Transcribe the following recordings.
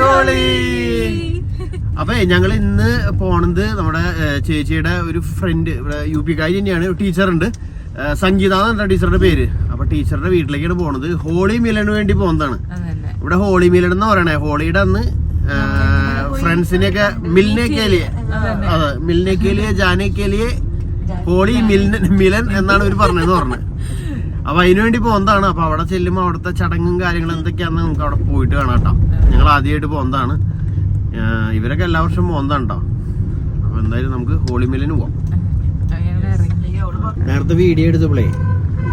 Holy. അപ്പൊ ഞങ്ങൾ ഇന്ന് പോണത് നമ്മുടെ ചേച്ചിയുടെ ഒരു ഫ്രണ്ട് ഇവിടെ UP കാരി തന്നെയാണ്, ടീച്ചറുണ്ട്, സംഗീത എന്ന ടീച്ചറുടെ പേര്. അപ്പൊ ടീച്ചറുടെ വീട്ടിലേക്കാണ് പോണത്. ഹോളി മിലന് വേണ്ടി പോകുന്നതാണ്. ഇവിടെ ഹോളി മിലൻ എന്ന് പറയണേ, ഹോളിയുടെ അന്ന് ഫ്രണ്ട്സിനെയൊക്കെ മിൽനേക്കേലിയെ, അതെ മിൽനേക്കേലിയെ ജാനേക്കേലിയെ ഹോളി മിലൻ എന്നാണ് ഇവര് പറഞ്ഞതെന്ന് പറഞ്ഞത്. അപ്പൊ അതിനുവേണ്ടി പോകുന്നതാണ്. അപ്പൊ അവിടെ ചെല്ലുമ്പോൾ അവിടുത്തെ ചടങ്ങും കാര്യങ്ങളും എന്തൊക്കെയാണെന്ന് നമുക്ക് അവിടെ പോയിട്ട് കാണാം കേട്ടോ. ഞങ്ങൾ ആദ്യമായിട്ട് പോകുന്നതാണ്. ഇവരൊക്കെ എല്ലാ വർഷവും പോകുന്നതാണ് കേട്ടോ. അപ്പൊ എന്തായാലും നമുക്ക് ഹോളി മിലന് പോവാം. നേരത്തെ വീഡിയോ എടുത്തപ്പോഴേ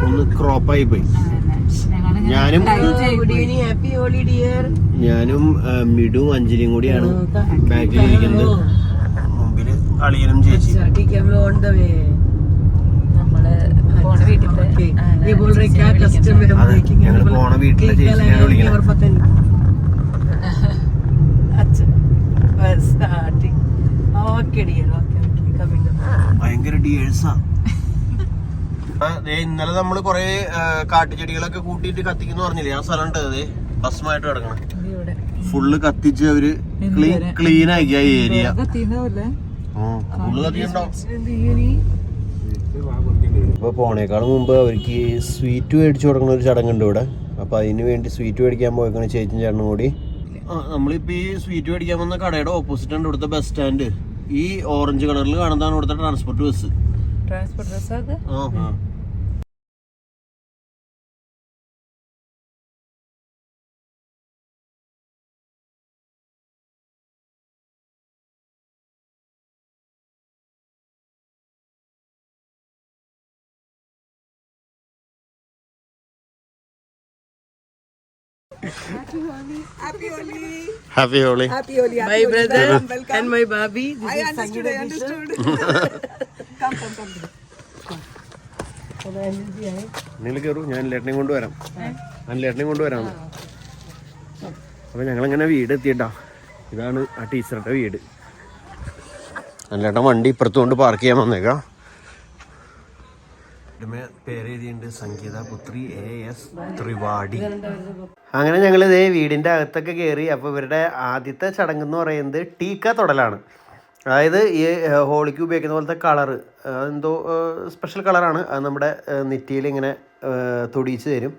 ഒന്ന് ക്രോപ്പായി പോയി. ഞാനും മിഡും അഞ്ജലിയും കൂടിയാണ് ബാക്കിലിരിക്കുന്നത്. മുമ്പില് അളിയനും ചേച്ചി. ഞങ്ങൾ പോണ വീട്ടിലെ ചേച്ചിനെ വിളിക്കണം. ഭയങ്കര ഡിയേഴ്സാ. ഇന്നലെ നമ്മള് കൊറേ കാട്ടുചെടികളൊക്കെ കൂട്ടിയിട്ട് കത്തിക്കുന്നു പറഞ്ഞില്ലേ, ആ സ്ഥലം ഉണ്ട്. അതെ ഭസ്മായിട്ട് കിടക്കണം. ഫുള്ള് കത്തിച്ച് അവര് ക്ലീൻ ആക്കി ആ ഏരിയ. ഫുള്ള് കത്തിയിട്ടുണ്ടാവും. ഇപ്പൊ പോണേക്കാളും മുമ്പ് അവർക്ക് സ്വീറ്റ് മേടിച്ചു കൊടുക്കുന്ന ഒരു ചടങ്ങുണ്ട് ഇവിടെ. അപ്പൊ അതിന് വേണ്ടി സ്വീറ്റ് മേടിക്കാൻ പോയിക്കാണ് ചേച്ചിയും ചേട്ടനും കൂടി. നമ്മളിപ്പോ ഈ സ്വീറ്റ് മേടിക്കാൻ വന്ന കടയുടെ ഓപ്പോസിറ്റ് ആണ് ഇവിടുത്തെ ബസ് സ്റ്റാൻഡ്. ഈ ഓറഞ്ച് കളറിൽ കാണുന്നതാണ് ഇവിടുത്തെ transport bus. Happy Holi. Happy Holi. Happy Holi. My brother and my baby. I understood. Come. നിങ്ങൾ കയറൂ, ഞാൻ ലേട്ടനെയും കൊണ്ടുവരാം. അപ്പൊ ഞങ്ങളിങ്ങനെ വീട് എത്തിയിട്ടാ. ഇതാണ് ആ ടീച്ചറുടെ വീട്. അല്ലേട്ടൻ വണ്ടി ഇപ്പുറത്തുകൊണ്ട് പാർക്ക് ചെയ്യാൻ വന്നേക്കാം. പേര് എഴുതിയുണ്ട് സംഗീത പുത്രി AS ത്രിവാടി. അങ്ങനെ ഞങ്ങൾ ഇതേ വീടിൻ്റെ അകത്തൊക്കെ കയറി. അപ്പോൾ ഇവരുടെ ആദ്യത്തെ ചടങ്ങ് എന്ന് പറയുന്നത് ടീക്ക തൊടലാണ്. അതായത് ഈ ഹോളിക്ക് ഉപയോഗിക്കുന്ന പോലത്തെ കളറ് എന്തോ സ്പെഷ്യൽ കളറാണ്. അത് നമ്മുടെ നെറ്റിയിൽ ഇങ്ങനെ തൊടിയിച്ച് തരും.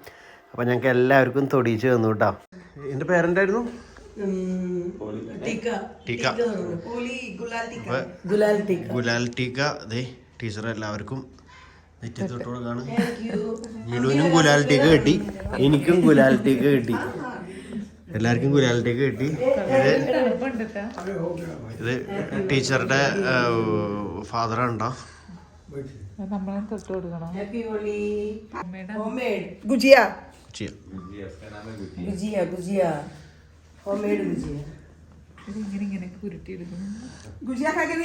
അപ്പോൾ ഞങ്ങൾക്ക് എല്ലാവർക്കും തൊടിയിച്ച് തന്നു കേട്ടോ. എൻ്റെ പേരെന്തായിരുന്നു? ഗുലാൽ ടീക്ക. അതെ ടീച്ചർ എല്ലാവർക്കും നെറ്റിത്തൊട്ട് കൊടുക്കാണ്. മിലുവിനും ഗുലാൽ ടീക്ക കിട്ടി, എനിക്കും ഗുലാൽ ടീക്ക കിട്ടി, എല്ലാവർക്കും ഗുലാൽ ടീക്ക കിട്ടി. ഇത് ടീച്ചറുടെ ഫാദറാണ് കേട്ടോ.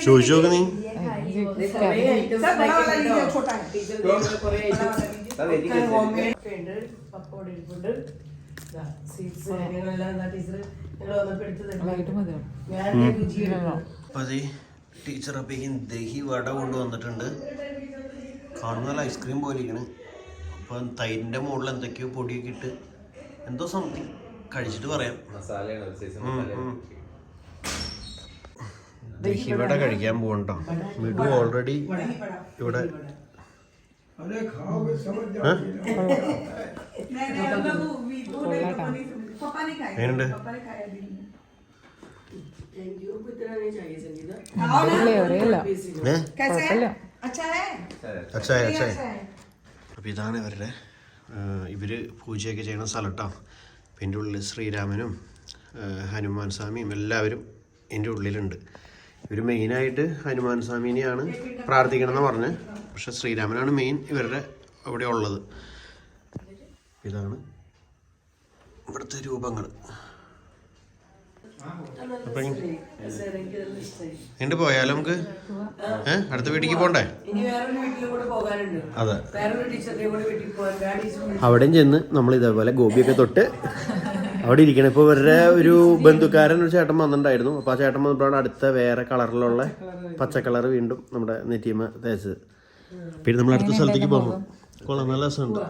ചോദിച്ചു നോക്ക് നീ. അതെ ടീച്ചർ അപ്പേക്കും ദഹി വട കൊണ്ടുവന്നിട്ടുണ്ട്. കാണുന്ന ഐസ്ക്രീം പോലെ ഇരിക്കണ്. അപ്പം തൈരിൻ്റെ മുകളിൽ എന്തൊക്കെയോ പൊടിയൊക്കെ ഇട്ട് എന്തോ സംതിങ് കഴിച്ചിട്ട് പറയാം. ഇവിടെ കഴിക്കാൻ പോകണ്ടോ. മിഡു ഓൾറെഡി ഇവിടെ എങ്ങനെയുണ്ട്? അപ്പൊ ഇതാണ് ഇവര് പൂജയൊക്കെ ചെയ്യുന്ന സ്ഥലട്ടോ. അപ്പം എൻ്റെ ഉള്ളിൽ ശ്രീരാമനും ഹനുമാൻ സ്വാമിയും എല്ലാവരും എൻ്റെ ഉള്ളിലുണ്ട്. ഇവർ മെയിനായിട്ട് ഹനുമാൻ സ്വാമിനെയാണ് പ്രാർത്ഥിക്കണം എന്ന് പറഞ്ഞ്, പക്ഷെ ശ്രീരാമനാണ് മെയിൻ ഇവരുടെ അവിടെ ഉള്ളത്. ഇതാണ് ഇവിടുത്തെ രൂപങ്ങൾ. അപ്പം എന്നിട്ട് പോയാലോ നമുക്ക്? അടുത്ത വീട്ടിലേക്ക് പോകണ്ടേ? അതെ, അവിടെയും ചെന്ന് നമ്മൾ ഇതേപോലെ ഗോപിയൊക്കെ തൊട്ട് അവിടെ ഇരിക്കണം. ഇപ്പോൾ ഇവരുടെ ഒരു ബന്ധുക്കാരൻ ഒരു ചേട്ടൻ വന്നിട്ടുണ്ടായിരുന്നു. അപ്പോൾ ആ ചേട്ടൻ വന്നപ്പോഴാണ് അടുത്ത വേറെ കളറിലുള്ള പച്ച കളർ വീണ്ടും നമ്മുടെ നെറ്റിയമ്മ തേച്ചത്. പിന്നെ നമ്മൾ അടുത്ത സ്ഥലത്തേക്ക് പോകുമ്പോൾ കൊള്ളാം, നല്ല രസമുണ്ട്.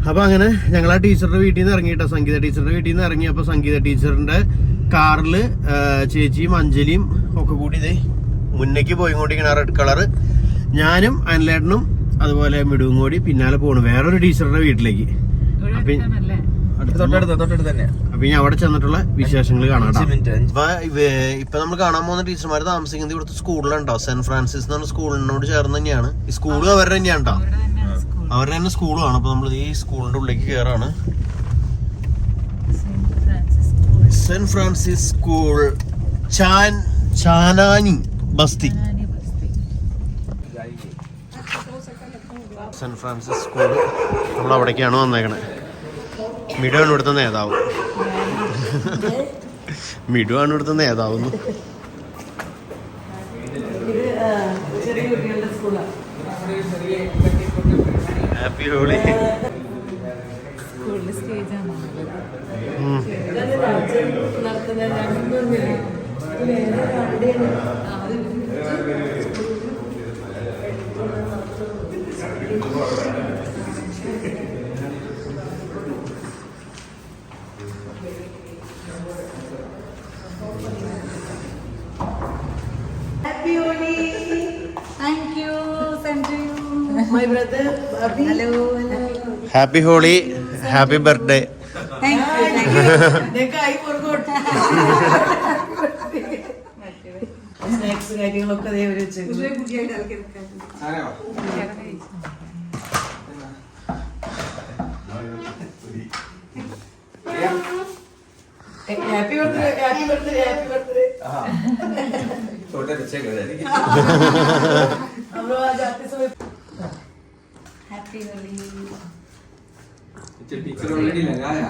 അപ്പൊ അങ്ങനെ ഞങ്ങൾ ആ ടീച്ചറുടെ വീട്ടിൽ നിന്ന് ഇറങ്ങിയിട്ടോ, സംഗീത ടീച്ചറുടെ വീട്ടിൽ നിന്ന് ഇറങ്ങി. അപ്പൊ സംഗീത ടീച്ചറിന്റെ കാറില് ചേച്ചിയും അഞ്ജലിയും ഒക്കെ കൂടി ഇതേ മുന്നേക്ക് പോയിക്കൊണ്ടിരിക്കണ റെഡ് കളറ്. ഞാനും അനിലേട്ടനും അതുപോലെ മിടുവും കൂടി പിന്നാലെ പോണു വേറൊരു ടീച്ചറുടെ വീട്ടിലേക്ക്. അപ്പൊ ഇനി അവിടെ ചെന്നിട്ടുള്ള വിശേഷങ്ങൾ കാണാം. ഇപ്പൊ നമ്മൾ കാണാൻ പോകുന്ന ടീച്ചർമാർ താമസിക്കുന്നത് ഇവിടുത്തെ സ്കൂളിലുണ്ടോ, സെന്റ് ഫ്രാൻസിസ് എന്ന് പറഞ്ഞ സ്കൂളിനോട് ചേർന്ന് തന്നെയാണ്. ഈ സ്കൂളും അവരുടെ തന്നെയാണ് കേട്ടോ, അവരുടെ തന്നെ സ്കൂളുമാണ്. അപ്പൊ നമ്മൾ ഈ സ്കൂളിന്റെ ഉള്ളിലേക്ക് കയറാണ്. സെന്റ് ഫ്രാൻസിസ് സ്കൂൾ, ചാനാനി ബസ്തി. സെന്റ് ഫ്രാൻസിസ് സ്കൂൾ, നമ്മൾ അവിടേക്കാണ് വന്നേക്കണേ. മിഡുവാണ് ഇവിടുത്തെ നേതാവ്. മിഡുവാണ് ഇവിടുത്തെ നേതാവുന്നു. Happy Holi. Happy Holi. Thank you. Same to you. My brother, Bobby. Hello. Happy Holi, happy birthday. Thank you. Thank you. Dekha, I forgot. Snacks കാര്യങ്ങളൊക്കെ ദേ ഒരു happy birthday, happy birthday, happy birthday. छोटे बच्चे कर रहे हैं हम लोग आज आते समय हैप्पी होली। टीचर ऑलरेडी लगाया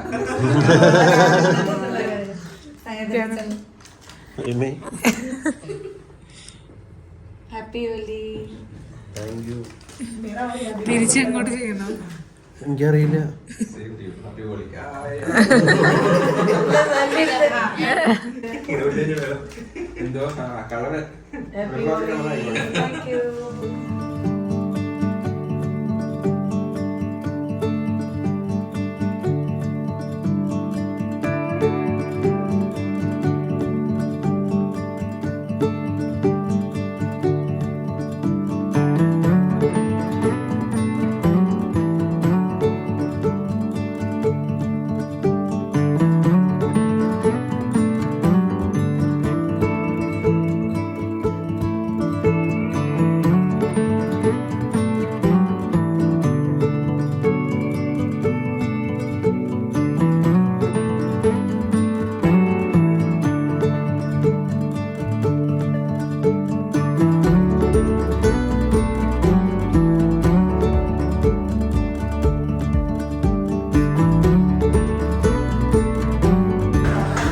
हैप्पी होली। Thank you. തിരിച്ച് അങ്ങോട്ട് ചെയ്യണം. എനിക്കറിയില്ല. എന്തോ കളറ്. Thank you.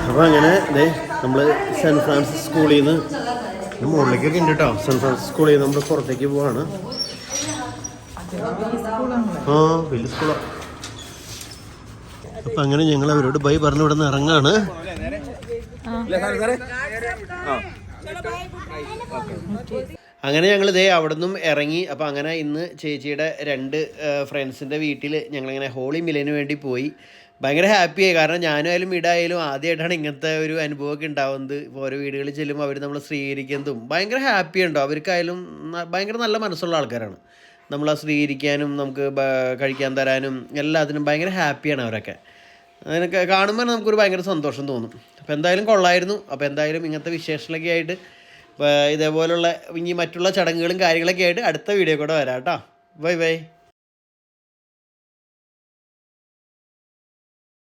അപ്പോൾ അങ്ങനെ നമ്മൾ സെൻറ്റ് ഫ്രാൻസിസ് സ്കൂളിൽ നിന്ന് മുകളിലേക്കൊക്കെ ഉണ്ട് കേട്ടോ. സെൻറ്റ് ഫ്രാൻസിസ് സ്കൂളിൽ നിന്ന് നമ്മൾ പുറത്തേക്ക് പോവാണ്. ആ വലിയ സ്കൂളാണ്. അപ്പം അങ്ങനെ ഞങ്ങൾ അവരോട് ബൈ പറഞ്ഞ് ഇവിടെ നിന്ന് ഇറങ്ങാണ്. അങ്ങനെ ഞങ്ങൾ അവിടെ നിന്നും ഇറങ്ങി. അപ്പോൾ അങ്ങനെ ഇന്ന് ചേച്ചിയുടെ 2 ഫ്രണ്ട്സിൻ്റെ വീട്ടിൽ ഞങ്ങളിങ്ങനെ ഹോളി മില്ലിന് വേണ്ടി പോയി. ഭയങ്കര ഹാപ്പിയായി. കാരണം ഞാനായാലും വീടായാലും ആദ്യമായിട്ടാണ് ഇങ്ങനത്തെ ഒരു അനുഭവമൊക്കെ ഉണ്ടാവുന്നത്. ഇപ്പോൾ ഓരോ വീടുകളിൽ ചെല്ലുമ്പോൾ അവർ നമ്മൾ സ്വീകരിക്കുന്നതും ഭയങ്കര ഹാപ്പി ഉണ്ടോ. അവർക്കായാലും ഭയങ്കര നല്ല മനസ്സുള്ള ആൾക്കാരാണ്. നമ്മളെ സ്വീകരിക്കാനും നമുക്ക് കഴിക്കാൻ തരാനും എല്ലാത്തിനും ഭയങ്കര ഹാപ്പിയാണ് അവരൊക്കെ. അതിനൊക്കെ കാണുമ്പോൾ നമുക്കൊരു ഭയങ്കര സന്തോഷം തോന്നും. അപ്പോൾ എന്തായാലും കൊള്ളായിരുന്നു. അപ്പോൾ എന്തായാലും ഇങ്ങനത്തെ വിശേഷങ്ങളൊക്കെ ആയിട്ട് ഇതേപോലുള്ള ഇനി മറ്റുള്ള ചടങ്ങുകളും കാര്യങ്ങളൊക്കെ ആയിട്ട് അടുത്ത വീഡിയോ കൂടെ വരാം കേട്ടോ. Bye bye.